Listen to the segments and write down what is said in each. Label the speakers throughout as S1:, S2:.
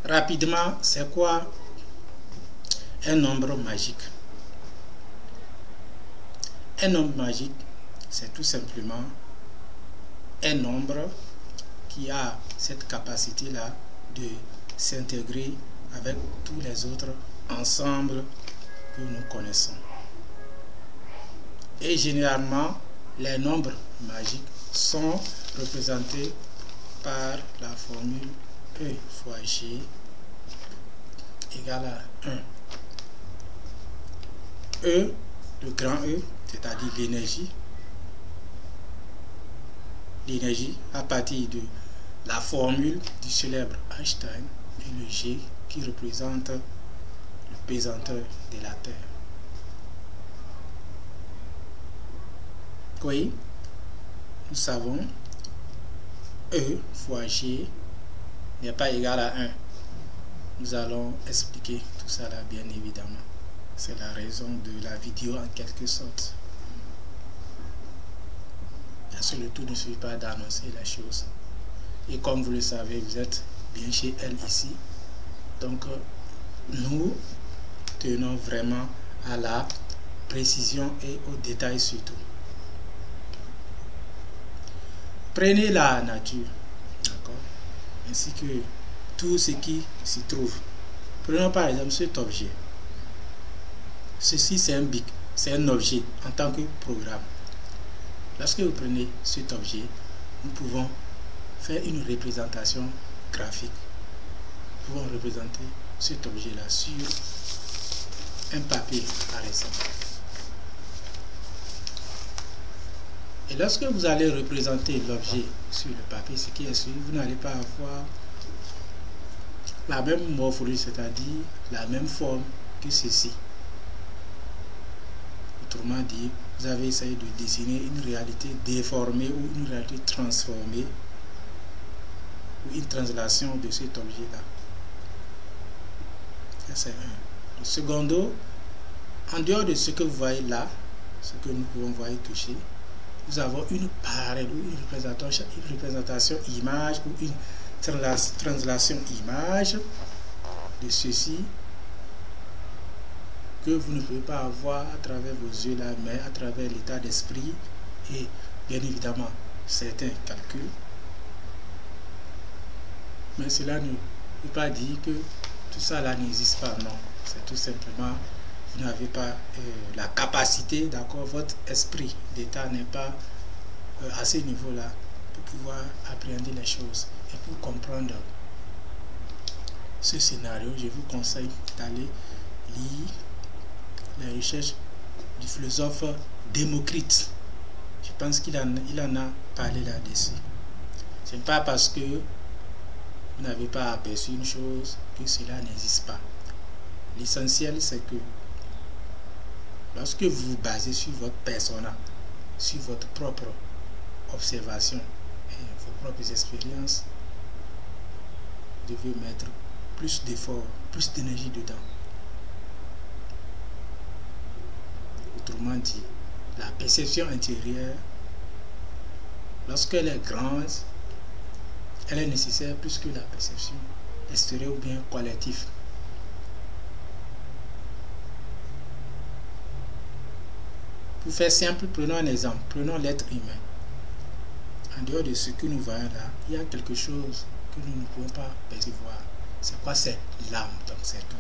S1: Rapidement, c'est quoi un nombre magique? Un nombre magique, c'est tout simplement un nombre qui a cette capacité-là de s'intégrer avec tous les autres ensembles que nous connaissons. Et généralement, les nombres magiques sont représentés par la formule E fois G égale à 1. E, le grand E, c'est-à-dire l'énergie à partir de la formule du célèbre Einstein, et le G qui représente le pesanteur de la Terre. Oui, nous savons E fois G n'est pas égal à 1. Nous allons expliquer tout ça là, bien évidemment. C'est la raison de la vidéo en quelque sorte. Parce que le tout ne suffit pas d'annoncer la chose. Et comme vous le savez, vous êtes bien chez elle ici. Donc, nous tenons vraiment à la précision et au détail surtout. Prenez la nature, d'accord, ainsi que tout ce qui s'y trouve. Prenons par exemple cet objet. Ceci, c'est un BIC, c'est un objet en tant que programme. Lorsque vous prenez cet objet, nous pouvons faire une représentation graphique. Nous pouvons représenter cet objet-là sur un papier, par exemple. Et lorsque vous allez représenter l'objet sur le papier, ce qui est sûr, vous n'allez pas avoir la même morphologie, c'est-à-dire la même forme que ceci. Autrement dit, vous avez essayé de dessiner une réalité déformée ou une réalité transformée ou une translation de cet objet-là. Ça, c'est un. Le secondo, en dehors de ce que vous voyez là, ce que nous pouvons voir et toucher, nous avons une parallèle ou une représentation image ou une translation image de ceci que vous ne pouvez pas avoir à travers vos yeux là, mais à travers l'état d'esprit et bien évidemment certains calculs. Mais cela ne veut pas dire que tout ça là n'existe pas, non. C'est tout simplement, vous n'avez pas la capacité, d'accord, votre esprit d'état n'est pas à ce niveau-là pour pouvoir appréhender les choses. Et pour comprendre ce scénario, je vous conseille d'aller lire les recherches du philosophe Démocrite. Je pense qu'il en a parlé là-dessus. Ce n'est pas parce que vous n'avez pas aperçu une chose que cela n'existe pas. L'essentiel, c'est que lorsque vous vous basez sur votre persona, sur votre propre observation et vos propres expériences, vous devez mettre plus d'efforts, plus d'énergie dedans. Autrement dit, la perception intérieure, lorsqu'elle est grande, elle est nécessaire plus que la perception extérieure ou bien collective. Pour faire simple, prenons un exemple. Prenons l'être humain. En dehors de ce que nous voyons là, il y a quelque chose que nous ne pouvons pas percevoir. C'est quoi? C'est l'âme. Donc c'est tout.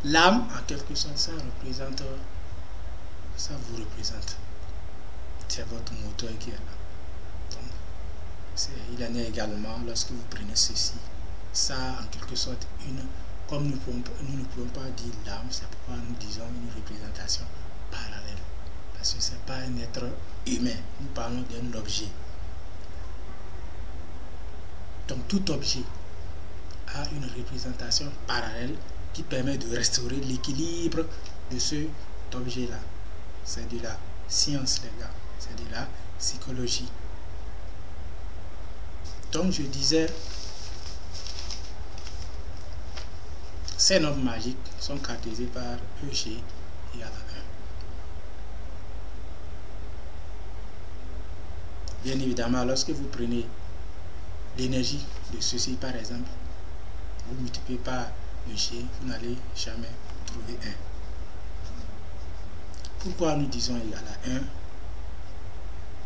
S1: L'âme, en quelque sorte, ça représente, ça vous représente. C'est votre moteur qui est là. Donc, il en est également lorsque vous prenez ceci. Ça, en quelque sorte, comme nous ne pouvons pas dire l'âme, c'est pourquoi nous disons une représentation parallèle. Parce que ce n'est pas un être humain. Nous parlons d'un objet. Donc, tout objet a une représentation parallèle qui permet de restaurer l'équilibre de cet objet-là. C'est de la science, les gars. C'est de la psychologie. Donc, je disais, ces nombres magiques sont caractérisés par EG égale à 1. Bien évidemment, lorsque vous prenez l'énergie de ceci, par exemple, vous multipliez par le G, vous n'allez jamais trouver 1. Pourquoi nous disons égal à 1?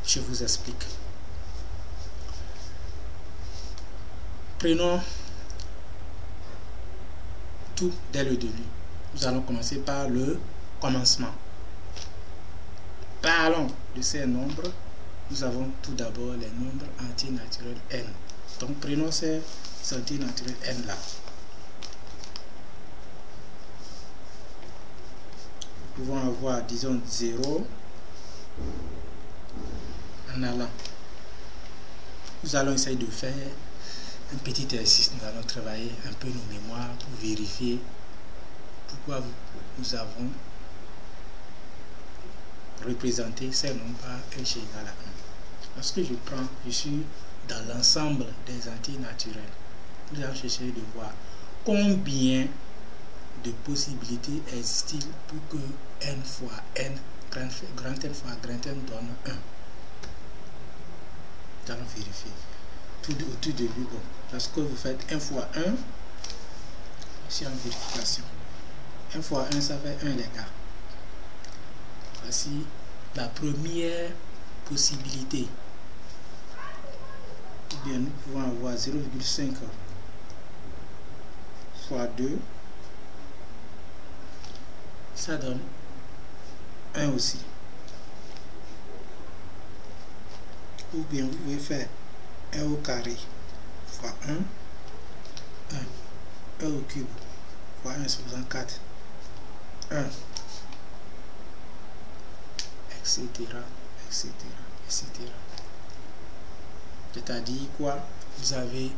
S1: Je vous explique. Prenons tout dès le début. Nous allons commencer par le commencement. Parlons de ces nombres. Nous avons tout d'abord les nombres entiers naturels n. Donc prenons ces entiers naturels n là. Nous pouvons avoir, disons, 0 en allant. Nous allons essayer de faire un petit exercice. Nous allons travailler un peu nos mémoires pour vérifier pourquoi nous avons représenté ces nombres par un G égal à 1. Lorsque je suis dans l'ensemble des entiers naturels, nous allons chercher de voir combien de possibilités existent pour que n fois n, grand N fois grand N donne 1. Nous allons vérifier. Au tout début, bon, lorsque vous faites 1 fois 1, ici en vérification, 1 fois 1, ça fait 1 les gars. Voici la première possibilité. Ou bien nous pouvons avoir 0,5 fois 2. Ça donne 1 aussi. Ou bien vous pouvez faire 1 au carré fois 1, 1 au cube fois 1 supposant 4, 1, etc., etc., etc. C'est-à-dire quoi? Vous avez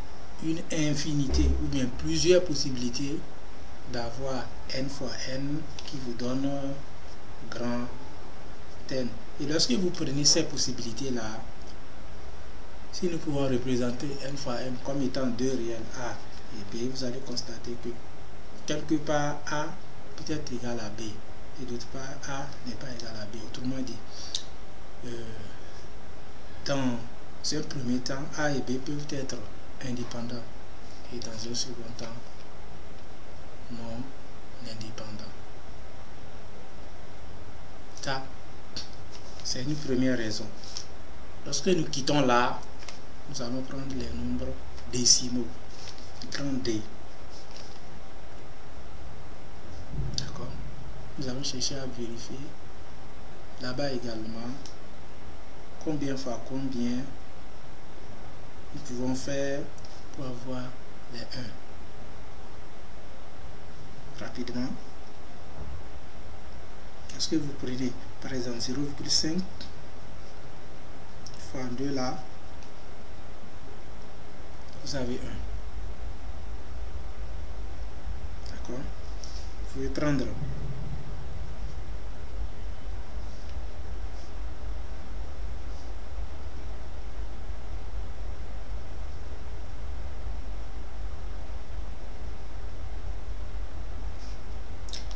S1: une infinité ou bien plusieurs possibilités d'avoir n fois n qui vous donne grand N. Et lorsque vous prenez ces possibilités-là, si nous pouvons représenter n fois m comme étant deux réels A et B, vous allez constater que quelque part A peut être égal à B et d'autre part A n'est pas égal à B. Autrement dit, dans un premier temps, A et B peuvent être indépendants et dans un second temps, non indépendants. Ça, c'est une première raison. Lorsque nous quittons là, nous allons prendre les nombres décimaux, grand D. D'accord? Nous allons chercher à vérifier là-bas également combien fois combien nous pouvons faire pour avoir les 1. Rapidement. Est-ce que vous prenez par exemple 0,5 fois 2 là, vous avez 1. D'accord? Vous pouvez prendre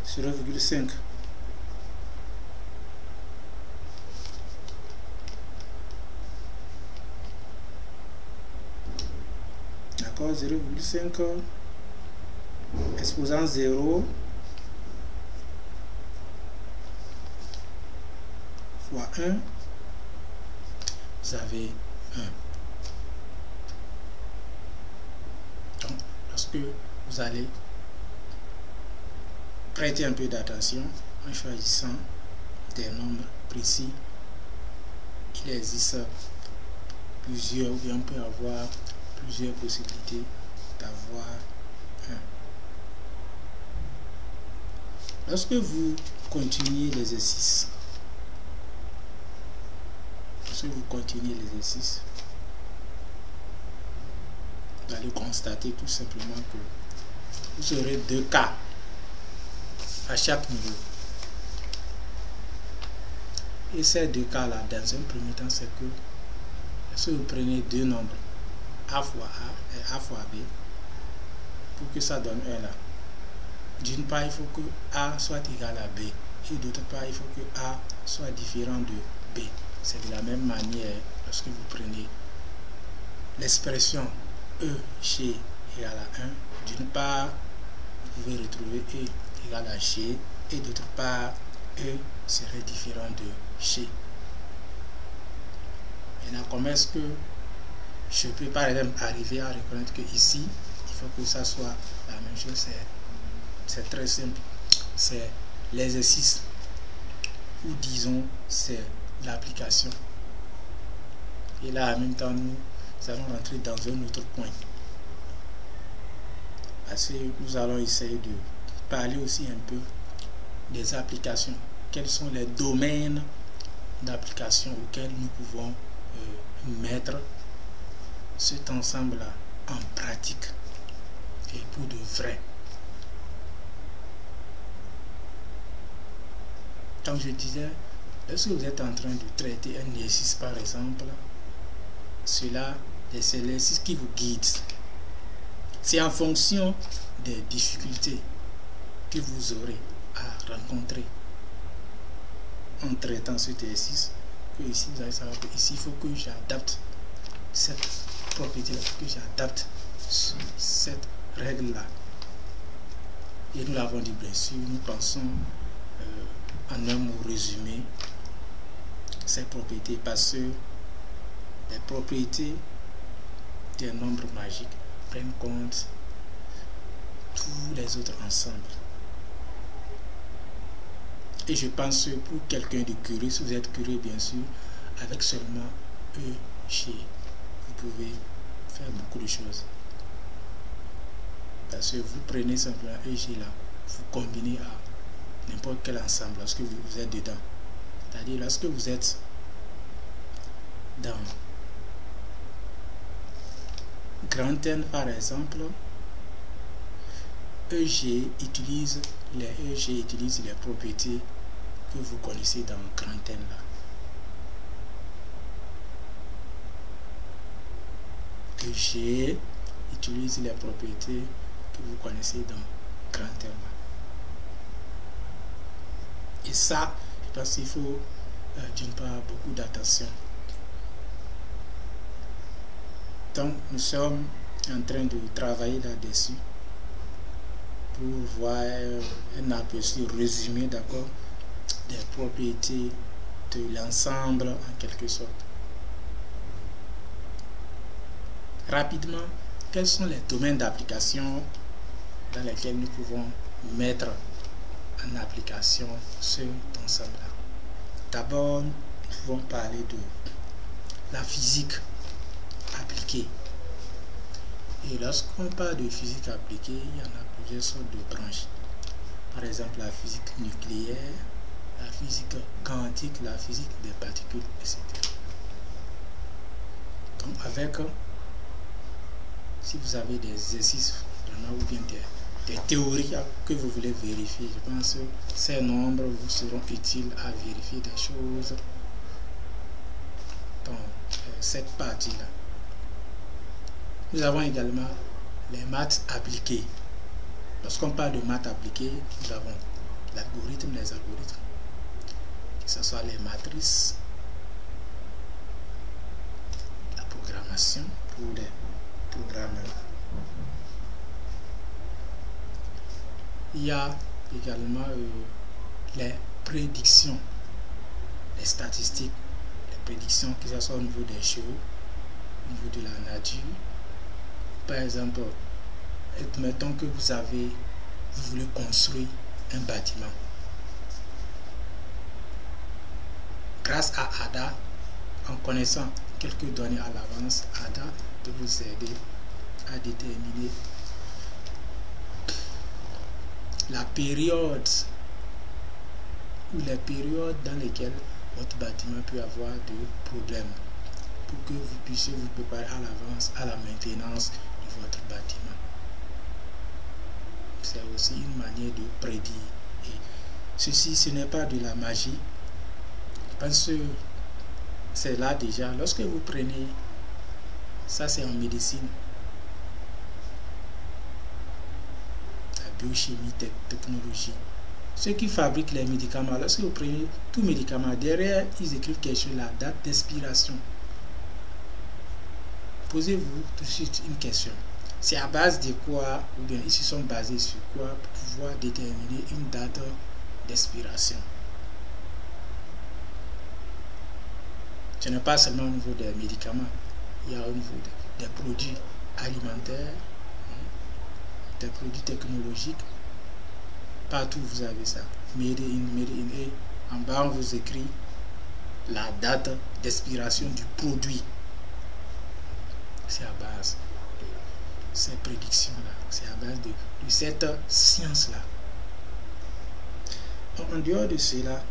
S1: sur 0,5 d'accord, 0,5 exposant 0 fois 1, vous avez 1. Donc, lorsque vous allez prêter un peu d'attention en choisissant des nombres précis, il existe plusieurs, ou bien on peut avoir plusieurs possibilités d'avoir 1. Lorsque vous continuez l'exercice, vous allez constater tout simplement que vous aurez 2 cas à chaque niveau. Et ces 2 cas là, dans un premier temps, c'est que si vous prenez 2 nombres A fois A et A fois B, pour que ça donne 1 là, d'une part il faut que A soit égal à B et d'autre part il faut que A soit différent de B. C'est de la même manière lorsque vous prenez l'expression E, G égale à 1. D'une part, vous pouvez retrouver E égale à G, et d'autre part, E serait différent de G. Maintenant, comment est-ce que je peux par exemple arriver à reconnaître que ici, il faut que ça soit la même chose? C'est très simple. C'est l'exercice, ou disons, c'est l'application. Et là, en même temps, nous allons rentrer dans un autre point. Parce que nous allons essayer de parler aussi un peu des applications. Quels sont les domaines d'application auxquels nous pouvons mettre cet ensemble-là en pratique et pour de vrai. Comme je disais, lorsque vous êtes en train de traiter un exercice par exemple, cela, c'est l'exercice qui vous guide. C'est en fonction des difficultés que vous aurez à rencontrer en traitant cet exercice, que ici vous allez savoir que ici il faut que j'adapte cette propriété là, que j'adapte cette règle là. Et nous l'avons dit bien sûr, nous pensons en un mot résumé ces propriétés, parce que les propriétés des nombres magiques prennent compte tous les autres ensembles. Et je pense que pour quelqu'un de curieux, si vous êtes curieux bien sûr, avec seulement E, G, vous pouvez faire beaucoup de choses. Parce que vous prenez simplement E, G là, vous combinez à n'importe quel ensemble lorsque vous êtes dedans. C'est-à-dire lorsque vous êtes dans grand N par exemple, EG utilise les propriétés que vous connaissez dans grand N là. EG utilise les propriétés que vous connaissez dans grand N là. Et ça, je pense qu'il faut d'une part beaucoup d'attention. Donc nous sommes en train de travailler là-dessus pour voir un aperçu résumé, d'accord, des propriétés de l'ensemble en quelque sorte. Rapidement, quels sont les domaines d'application dans lesquels nous pouvons mettre en application cet ensemble-là? D'abord, nous pouvons parler de la physique appliquée. Et lorsqu'on parle de physique appliquée, il y en a plusieurs sortes de branches. Par exemple, la physique nucléaire, la physique quantique, la physique des particules, etc. Donc, avec, si vous avez des exercices vraiment, ou bien des théories que vous voulez vérifier, je pense que ces nombres vous seront utiles à vérifier des choses dans cette partie-là. Nous avons également les maths appliquées. Lorsqu'on parle de maths appliquées, nous avons l'algorithme, les algorithmes, que ce soit les matrices, la programmation pour les programmeurs. Il y a également les prédictions, les statistiques, les prédictions, que ce soit au niveau des choses, au niveau de la nature. Par exemple, admettons que vous voulez construire un bâtiment. Grâce à Ada, en connaissant quelques données à l'avance, Ada peut vous aider à déterminer la période ou les périodes dans lesquelles votre bâtiment peut avoir de problèmes, pour que vous puissiez vous préparer à l'avance à la maintenance de votre bâtiment. C'est aussi une manière de prédire. Et ceci, ce n'est pas de la magie. Parce que c'est là déjà, lorsque vous prenez, ça c'est en médecine, la biochimie, technologie. Ceux qui fabriquent les médicaments, lorsque vous prenez tout médicament, derrière ils écrivent quelque chose, la date d'expiration. Posez-vous tout de suite une question. C'est à base de quoi, ou bien ils se sont basés sur quoi pour pouvoir déterminer une date d'expiration. Ce n'est pas seulement au niveau des médicaments, il y a au niveau des produits alimentaires, des produits technologiques. Partout vous avez ça. Made in, et en bas on vous écrit la date d'expiration du produit. C'est à base de ces prédictions-là, c'est à base de cette science-là. En dehors de cela,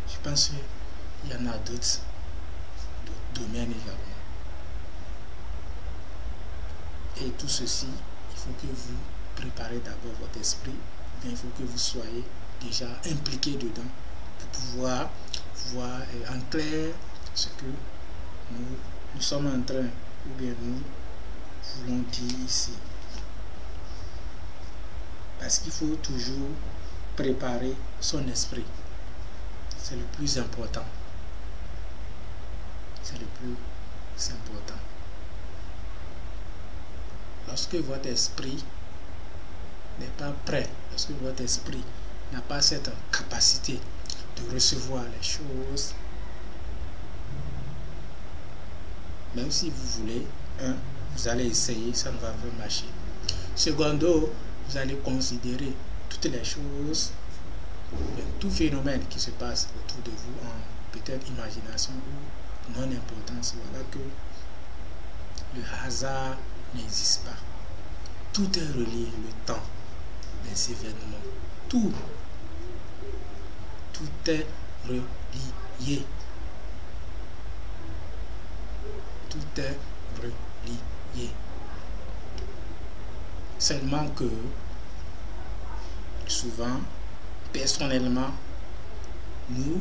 S1: je pense qu'il y en a d'autres domaines également. Et tout ceci, il faut que vous préparez d'abord votre esprit, bien il faut que vous soyez déjà impliqué dedans pour pouvoir voir en clair ce que nous sommes en train, ou bien nous voulons dire ici. Parce qu'il faut toujours préparer son esprit. C'est le plus important. C'est le plus important. Lorsque votre esprit n'est pas prêt, lorsque votre esprit n'a pas cette capacité de recevoir les choses, même si vous voulez, vous allez essayer, ça ne va pas marcher. Secondo, vous allez considérer toutes les choses, tout phénomène qui se passe autour de vous en peut-être imagination ou non-importance. Voilà que le hasard n'existe pas. Tout est relié, le temps, les événements, tout est relié. Tout est relié. Seulement que souvent, personnellement, nous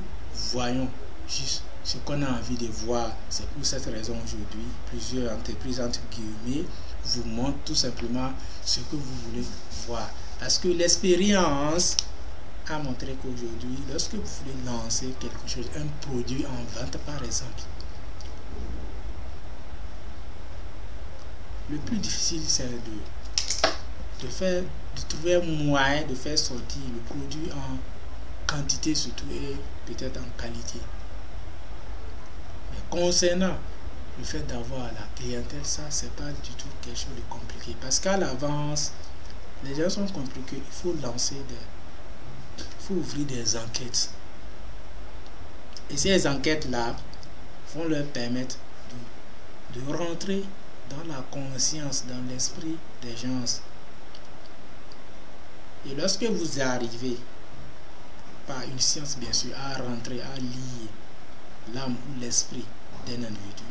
S1: voyons juste ce qu'on a envie de voir. C'est pour cette raison aujourd'hui, plusieurs entreprises entre guillemets vous montrent tout simplement ce que vous voulez voir. Parce que l'expérience a montré qu'aujourd'hui, lorsque vous voulez lancer quelque chose, un produit en vente par exemple, le plus difficile c'est de trouver un moyen de faire sortir le produit en quantité surtout et peut-être en qualité. Mais concernant le fait d'avoir la clientèle, ça c'est pas du tout quelque chose de compliqué, parce qu'à l'avance les gens sont compris qu'il faut lancer il faut ouvrir des enquêtes, et ces enquêtes là vont leur permettre de rentrer dans la conscience, dans l'esprit des gens. Et lorsque vous arrivez par une science bien sûr à rentrer, à lier l'âme ou l'esprit d'un individu,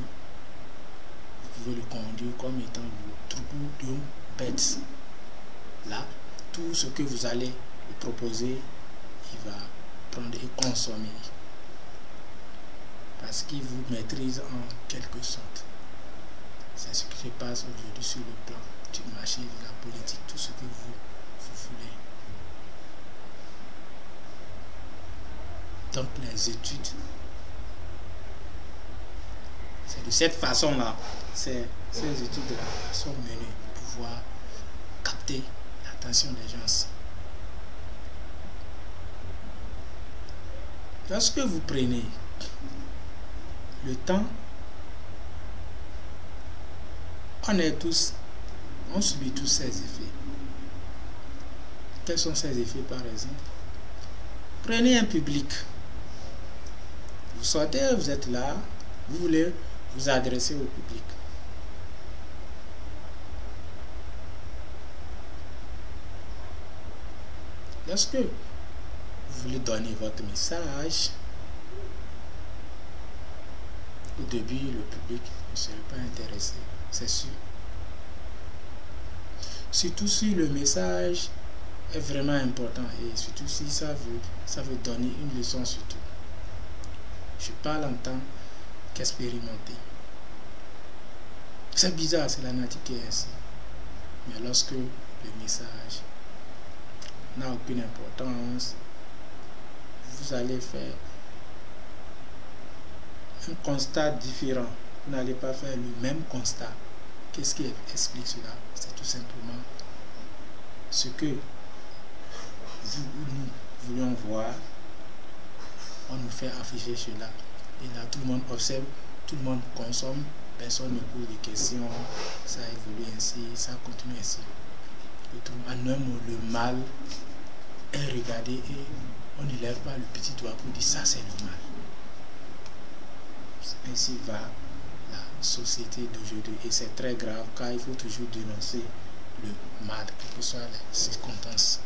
S1: vous pouvez le conduire comme étant le troupeau de bêtes. Là, tout ce que vous allez lui proposer, il va prendre et consommer. Parce qu'il vous maîtrise en quelque sorte. C'est ce qui se passe aujourd'hui sur le plan du marché, de la politique, tout ce que vous voulez. Donc les études, c'est de cette façon-là, ces études-là sont menées pour pouvoir capter l'attention des gens. Lorsque vous prenez le temps, on subit tous ces effets. Quels sont ces effets par exemple? Prenez un public. Vous sortez, vous êtes là, vous voulez vous adresser au public. Lorsque vous voulez donner votre message, au début, le public ne serait pas intéressé, c'est sûr. Surtout si le message est vraiment important et surtout si ça veut donner une leçon surtout. Je parle en tant qu'expérimenté. C'est bizarre, c'est la nature qui est ainsi. Mais lorsque le message n'a aucune importance, vous allez faire un constat différent. Vous n'allez pas faire le même constat. Qu'est-ce qui explique cela? C'est tout simplement ce que nous voulions voir, on nous fait afficher cela. Et là, tout le monde observe, tout le monde consomme, personne ne pose de questions, ça évolue ainsi, ça continue ainsi. En un mot, le mal est regardé et on ne lève pas le petit doigt pour dire ça c'est le mal. Ainsi va la société d'aujourd'hui et c'est très grave car il faut toujours dénoncer le mal, quelles que soient les circonstances.